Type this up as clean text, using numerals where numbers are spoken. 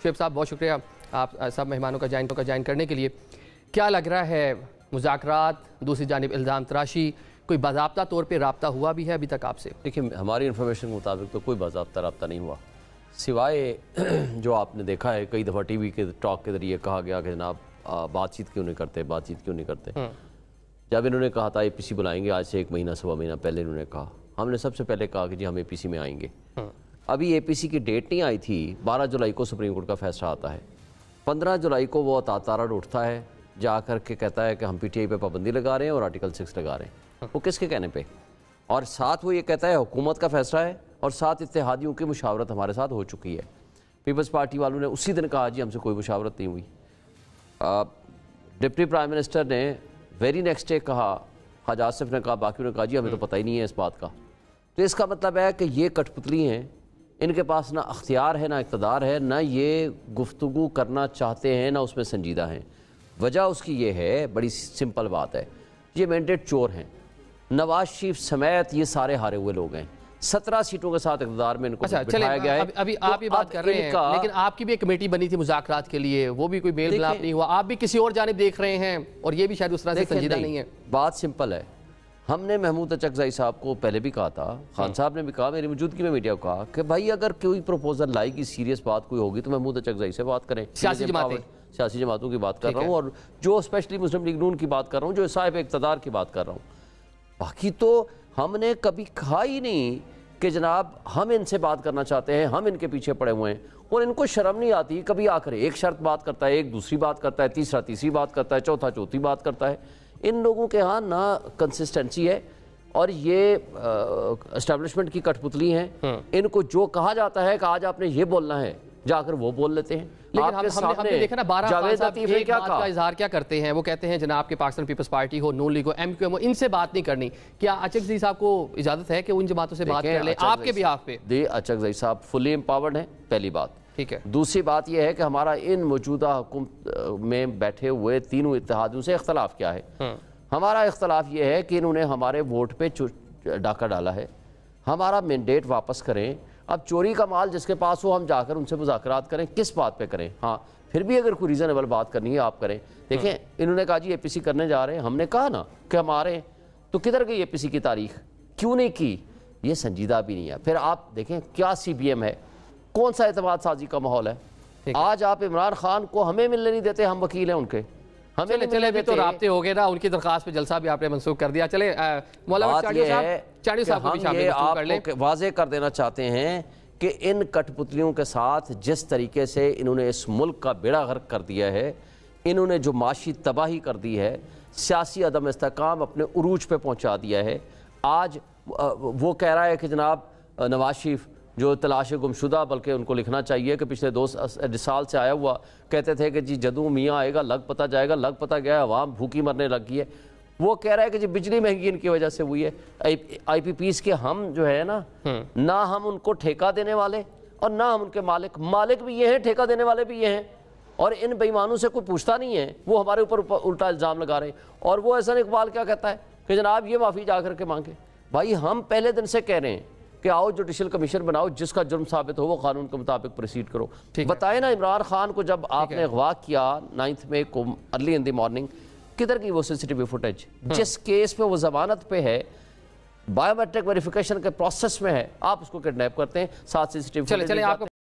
शुएब साहब, बहुत शुक्रिया आप सब मेहमानों का ज्वाइन करने के लिए। क्या लग रहा है, मुज़ाकरात, दूसरी जानिब इल्ज़ाम तराशी, कोई बाज़ाब्ता तौर पे रब्ता हुआ भी है अभी तक आपसे? देखिए, हमारी इन्फॉर्मेशन के मुताबिक तो कोई बाज़ाब्ता रब्ता नहीं हुआ, सिवाय जो आपने देखा है कई दफ़ा टीवी के टॉक के ज़रिए कहा गया कि जनाब बातचीत क्यों नहीं करते। जब इन्होंने कहा था APC बुलाएंगे, आज से 1 महीना सवा महीना पहले इन्होंने कहा, हमने सबसे पहले कहा कि जी हम APC में आएंगे। अभी APC की डेट नहीं आई थी, 12 जुलाई को सुप्रीम कोर्ट का फैसला आता है, 15 जुलाई को वो तारा उठता है, जा कर के कहता है कि हम PTI पे पाबंदी लगा रहे हैं और आर्टिकल 6 लगा रहे हैं। वो किसके कहने पे? और साथ वो ये कहता है हुकूमत का फैसला है और साथ इत्तेहादियों की मुशावरत हमारे साथ हो चुकी है। पीपल्स पार्टी वालों ने उसी दिन कहा जी हमसे कोई मुशावरत नहीं हुई। डिप्टी प्राइम मिनिस्टर ने वेरी नेक्स्ट डे कहा, ख्वाजा आसिफ ने कहा, बाकी ने कहा जी हमें तो पता ही नहीं है इस बात का। तो इसका मतलब है कि ये कठपुतली हैं, इनके पास ना अख्तियार है, ना इक़्तिदार है, ना ये गुफ्तगू करना चाहते हैं, ना उसमें संजीदा हैं। वजह उसकी ये है, बड़ी सिंपल बात है, ये मैंडेट चोर हैं। नवाज शरीफ समेत ये सारे हारे हुए लोग हैं। 17 सीटों के साथ इक़्तिदार में इनको बिठाया गया है। अभी आप ये बात कर रहे हैं, लेकिन आपकी भी एक कमेटी बनी थी मुज़ाकरात के लिए, वो भी कोई मेल मिलाप नहीं हुआ, आप भी किसी और जानिब देख रहे हैं और ये भी शायद उस तरह से संजीदा नहीं है। बात सिंपल है, हमने महमूद अचकज़ई साहब को पहले भी कहा था, खान साहब ने भी कहा, मेरी मौजूदगी में मीडिया को कहा कि भाई अगर कोई प्रपोजल लाएगी, सीरियस बात कोई होगी तो महमूद अचकज़ई से बात करें। सियासी जमातों की बात कर रहा हूँ और जो स्पेशली मुस्लिम लीग नून की बात कर रहा हूँ, जो साहिब इक़्तिदार की बात कर रहा हूँ। बाकी तो हमने कभी कहा ही नहीं कि जनाब हम इनसे बात करना चाहते हैं, हम इनके पीछे पड़े हुए हैं। और इनको शर्म नहीं आती, कभी आकर एक शर्त बात करता है, एक दूसरी बात करता है, तीसरा तीसरी बात करता है, चौथा चौथी बात करता है। इन लोगों के यहाँ ना कंसिस्टेंसी है और ये एस्टेब्लिशमेंट की कठपुतली हैं। इनको जो कहा जाता है कि आज आपने ये बोलना है, जाकर वो बोल लेते हैं। लेकिन हमने देखा ना, 12 एक बात का इजहार क्या करते हैं, वो कहते हैं जनाब के पाकिस्तान पीपल्स पार्टी हो, नून लीग हो, MQM हो, इनसे बात नहीं करनी। क्या अचकज़ई साहब को इजाजत है कि उन जमातों से बात कर ले आपके बिहाफ पे? अचकज़ई साहब फुली एम्पावर्ड हैं, पहली बात। ठीक है। दूसरी बात यह है कि हमारा इन मौजूदा हुकूमत में बैठे हुए तीनों इत्तेहादियों से इख्तलाफ क्या है? हमारा इख्तलाफ यह है कि इन्होंने हमारे वोट पे डाका डाला है। हमारा मैंडेट वापस करें। अब चोरी का माल जिसके पास हो, हम जाकर उनसे मुज़ाकरात करें, किस बात पे करें? हाँ, फिर भी अगर कोई रीज़नेबल बात करनी है आप करें। देखें, इन्होंने कहा जी APC करने जा रहे हैं, हमने कहा ना कि हम आ रहे हैं, तो किधर गई APC की तारीख? क्यों नहीं की? ये संजीदा भी नहीं है। फिर आप देखें क्या CBM है, कौन सा एतमाद साजी का माहौल है। आज आप इमरान खान को हमें मिलने नहीं देते, हम वकील हैं उनके, हमें चले अभी तो राब्ते हो गए ना, उनकी दरखास्त पे जलसा भी आपने मंसूख कर दिया। चले वाज़ेह कर देना चाहते हैं कि इन कठपुतलियों के साथ जिस तरीके से इन्होंने इस मुल्क का बेड़ा गर्क कर दिया है, इन्होंने जो माशी तबाही कर दी है, सियासी अदम इस्तेकाम अपने उरूज पे पहुंचा दिया है। आज वो कह रहा है कि जनाब नवाज शरीफ जो तलाश गुमशुदा, बल्कि उनको लिखना चाहिए कि पिछले 2 साल से आया हुआ, कहते थे कि जी जदू मियाँ आएगा लग पता जाएगा, लग पता गया, अवाम भूखी मरने लग गई है। वो कह रहा है कि जी बिजली महंगी इनकी वजह से हुई है। IPPs के हम जो है ना हम उनको ठेका देने वाले और ना हम उनके मालिक भी ये हैं, ठेका देने वाले भी ये हैं। और इन बेईमानों से कोई पूछता नहीं है, वो हमारे ऊपर उल्टा इल्ज़ाम लगा रहे हैं। और वो एहसन इकबाल क्या कहता है कि जनाब ये माफ़ी जा करके मांगे। भाई हम पहले दिन से कह रहे हैं कि आओ जुडिशल कमीशन बनाओ, जिसका जुर्म साबित हो वो कानून के मुताबिक प्रोसीड करो। बताए ना, इमरान खान को जब आपने अगवा किया 9 मई को अर्ली इन द मॉर्निंग, किधर गई वो CCTV फुटेज? जिस केस पे वो जमानत पे है, बायोमेट्रिक वेरिफिकेशन के प्रोसेस में है, आप उसको किडनैप करते हैं, साथ CCTV फुटेज।